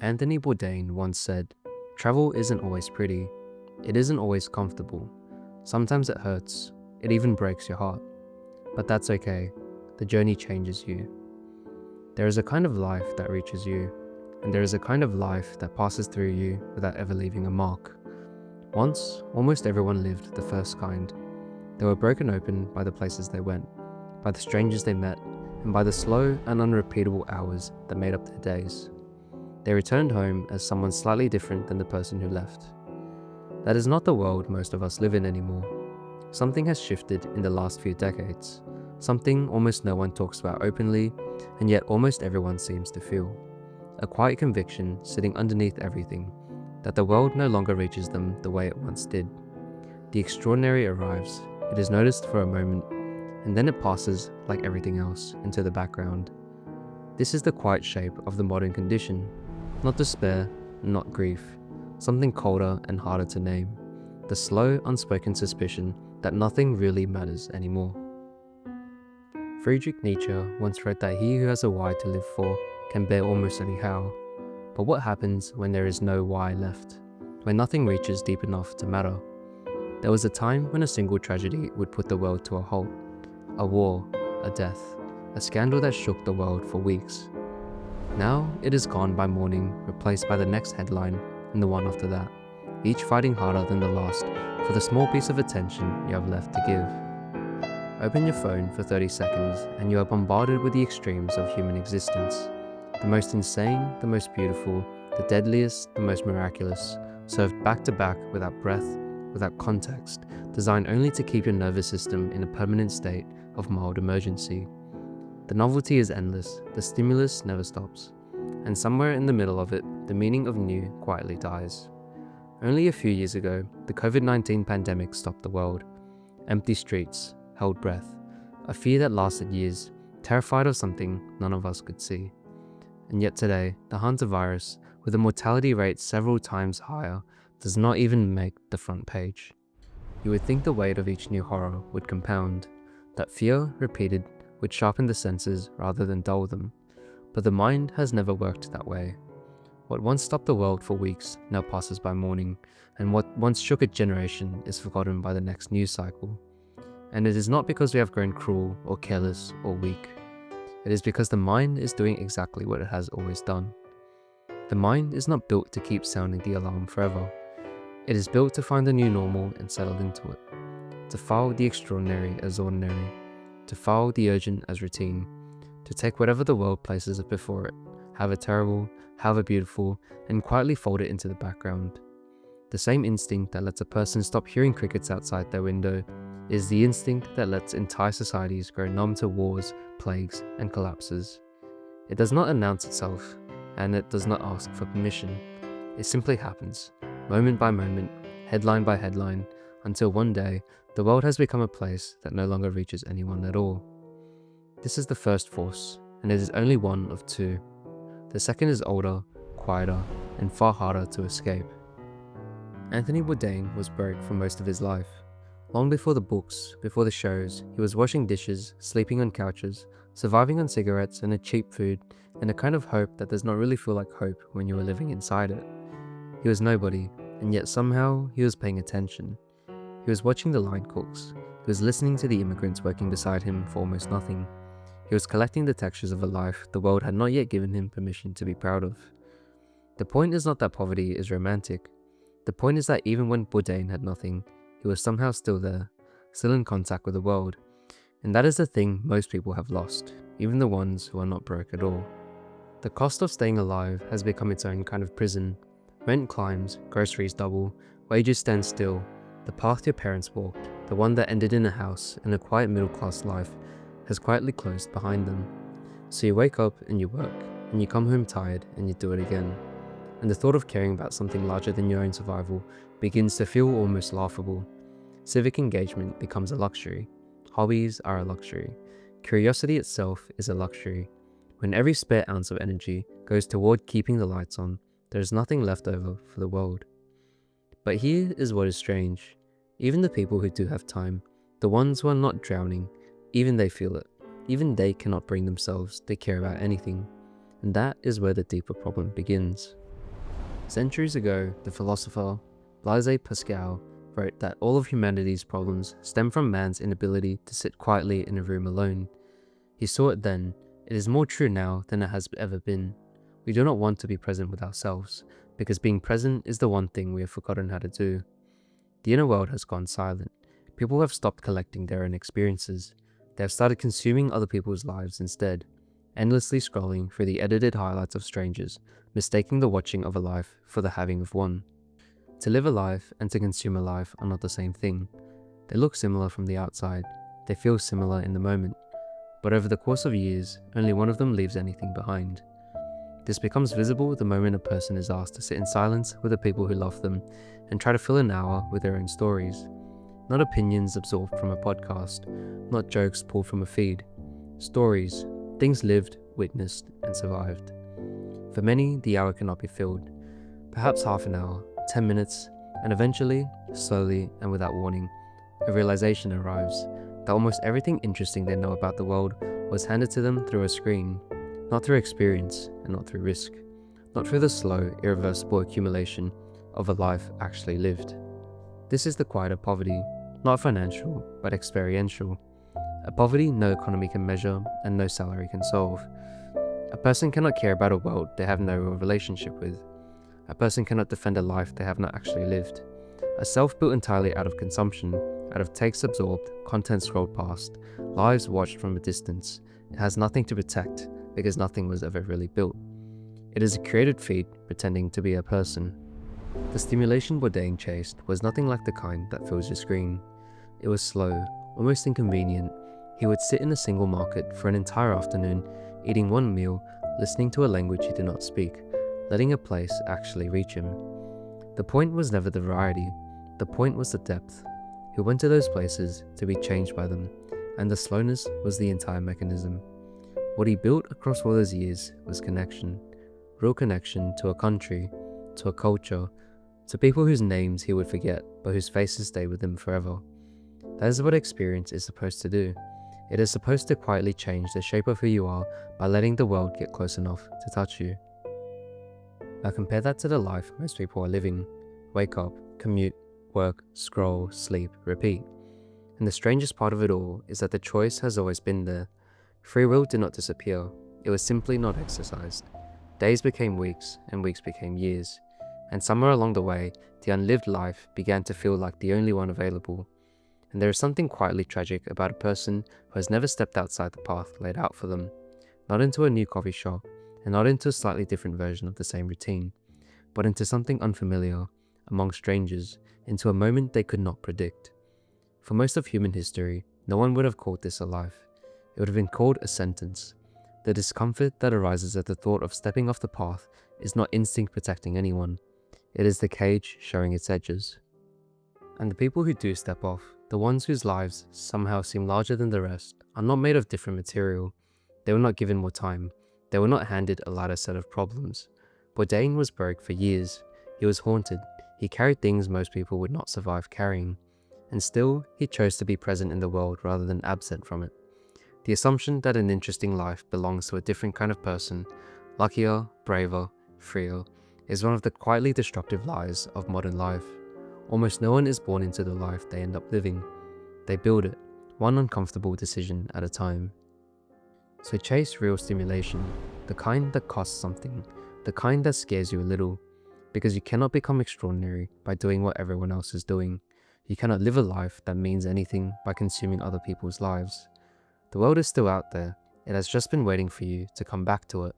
Anthony Bourdain once said, "Travel isn't always pretty. It isn't always comfortable. Sometimes it hurts. It even breaks your heart. But that's okay. The journey changes you. There is a kind of life that reaches you, and there is a kind of life that passes through you without ever leaving a mark. Once, almost everyone lived the first kind. They were broken open by the places they went, by the strangers they met, and by the slow and unrepeatable hours that made up their days. They returned home as someone slightly different than the person who left. That is not the world most of us live in anymore. Something has shifted in the last few decades, something almost no one talks about openly, and yet almost everyone seems to feel. A quiet conviction sitting underneath everything, that the world no longer reaches them the way it once did. The extraordinary arrives, it is noticed for a moment, and then it passes, like everything else, into the background. This is the quiet shape of the modern condition. Not despair, not grief, something colder and harder to name. The slow, unspoken suspicion that nothing really matters anymore. Friedrich Nietzsche once wrote that he who has a why to live for can bear almost any how. But what happens when there is no why left? When nothing reaches deep enough to matter? There was a time when a single tragedy would put the world to a halt. A war, a death, a scandal that shook the world for weeks. Now it is gone by morning, replaced by the next headline and the one after that, each fighting harder than the last for the small piece of attention you have left to give. Open your phone for 30 seconds and you are bombarded with the extremes of human existence. The most insane, the most beautiful, the deadliest, the most miraculous, served back to back without breath, without context, designed only to keep your nervous system in a permanent state of mild emergency. The novelty is endless, the stimulus never stops, and somewhere in the middle of it, the meaning of new quietly dies. Only a few years ago, the COVID-19 pandemic stopped the world. Empty streets, held breath, a fear that lasted years, terrified of something none of us could see. And yet today, the hantavirus, with a mortality rate several times higher, does not even make the front page. You would think the weight of each new horror would compound, that fear, repeated, would sharpen the senses rather than dull them. But the mind has never worked that way. What once stopped the world for weeks now passes by morning, and what once shook a generation is forgotten by the next news cycle. And it is not because we have grown cruel or careless or weak. It is because the mind is doing exactly what it has always done. The mind is not built to keep sounding the alarm forever. It is built to find a new normal and settle into it. To file the extraordinary as ordinary. To file the urgent as routine. To take whatever the world places before it, however terrible, however beautiful, and quietly fold it into the background. The same instinct that lets a person stop hearing crickets outside their window is the instinct that lets entire societies grow numb to wars, plagues, and collapses. It does not announce itself, and it does not ask for permission. It simply happens, moment by moment, headline by headline, until one day, the world has become a place that no longer reaches anyone at all. This is the first force, and it is only one of two. The second is older, quieter, and far harder to escape. Anthony Bourdain was broke for most of his life. Long before the books, before the shows, he was washing dishes, sleeping on couches, surviving on cigarettes and a cheap food, and a kind of hope that does not really feel like hope when you are living inside it. He was nobody, and yet somehow he was paying attention. He was watching the line cooks. He was listening to the immigrants working beside him for almost nothing. He was collecting the textures of a life the world had not yet given him permission to be proud of. The point is not that poverty is romantic. The point is that even when Bourdain had nothing, he was somehow still there, still in contact with the world. And that is the thing most people have lost, even the ones who are not broke at all. The cost of staying alive has become its own kind of prison. Rent climbs, groceries double, wages stand still. The path your parents walked, the one that ended in a house and a quiet middle-class life, has quietly closed behind them. So you wake up and you work, and you come home tired and you do it again. And the thought of caring about something larger than your own survival begins to feel almost laughable. Civic engagement becomes a luxury. Hobbies are a luxury. Curiosity itself is a luxury. When every spare ounce of energy goes toward keeping the lights on, there is nothing left over for the world. But here is what is strange. Even the people who do have time, the ones who are not drowning, even they feel it. Even they cannot bring themselves to care about anything. And that is where the deeper problem begins. Centuries ago, the philosopher Blaise Pascal wrote that all of humanity's problems stem from man's inability to sit quietly in a room alone. He saw it then. It is more true now than it has ever been. We do not want to be present with ourselves, because being present is the one thing we have forgotten how to do. The inner world has gone silent. People have stopped collecting their own experiences. They have started consuming other people's lives instead, endlessly scrolling through the edited highlights of strangers, mistaking the watching of a life for the having of one. To live a life and to consume a life are not the same thing. They look similar from the outside. They feel similar in the moment. But over the course of years, only one of them leaves anything behind. This becomes visible the moment a person is asked to sit in silence with the people who love them and try to fill an hour with their own stories. Not opinions absorbed from a podcast, not jokes pulled from a feed. Stories, things lived, witnessed, and survived. For many, the hour cannot be filled. Perhaps half an hour, 10 minutes, and eventually, slowly and without warning, a realization arrives that almost everything interesting they know about the world was handed to them through a screen, not through experience and not through risk, not through the slow, irreversible accumulation of a life actually lived. This is the quieter poverty, not financial, but experiential. A poverty no economy can measure and no salary can solve. A person cannot care about a world they have no real relationship with. A person cannot defend a life they have not actually lived. A self built entirely out of consumption, out of takes absorbed, content scrolled past, lives watched from a distance. It has nothing to protect because nothing was ever really built. It is a created feed pretending to be a person. The stimulation Bourdain chased was nothing like the kind that fills your screen. It was slow, almost inconvenient. He would sit in a single market for an entire afternoon, eating one meal, listening to a language he did not speak, letting a place actually reach him. The point was never the variety, the point was the depth. He went to those places to be changed by them, and the slowness was the entire mechanism. What he built across all those years was connection, real connection to a country, to a culture, to people whose names he would forget, but whose faces stay with him forever. That is what experience is supposed to do. It is supposed to quietly change the shape of who you are by letting the world get close enough to touch you. Now compare that to the life most people are living. Wake up, commute, work, scroll, sleep, repeat. And the strangest part of it all is that the choice has always been there. Free will did not disappear, it was simply not exercised. Days became weeks, and weeks became years. And somewhere along the way, the unlived life began to feel like the only one available. And there is something quietly tragic about a person who has never stepped outside the path laid out for them. Not into a new coffee shop, and not into a slightly different version of the same routine, but into something unfamiliar, among strangers, into a moment they could not predict. For most of human history, no one would have called this a life. It would have been called a sentence. The discomfort that arises at the thought of stepping off the path is not instinct protecting anyone. It is the cage showing its edges. And the people who do step off, the ones whose lives somehow seem larger than the rest, are not made of different material. They were not given more time. They were not handed a lighter set of problems. Bourdain was broke for years. He was haunted. He carried things most people would not survive carrying. And still, he chose to be present in the world rather than absent from it. The assumption that an interesting life belongs to a different kind of person, luckier, braver, freer, is one of the quietly destructive lies of modern life. Almost no one is born into the life they end up living. They build it, one uncomfortable decision at a time. So chase real stimulation, the kind that costs something, the kind that scares you a little, because you cannot become extraordinary by doing what everyone else is doing. You cannot live a life that means anything by consuming other people's lives. The world is still out there. It has just been waiting for you to come back to it.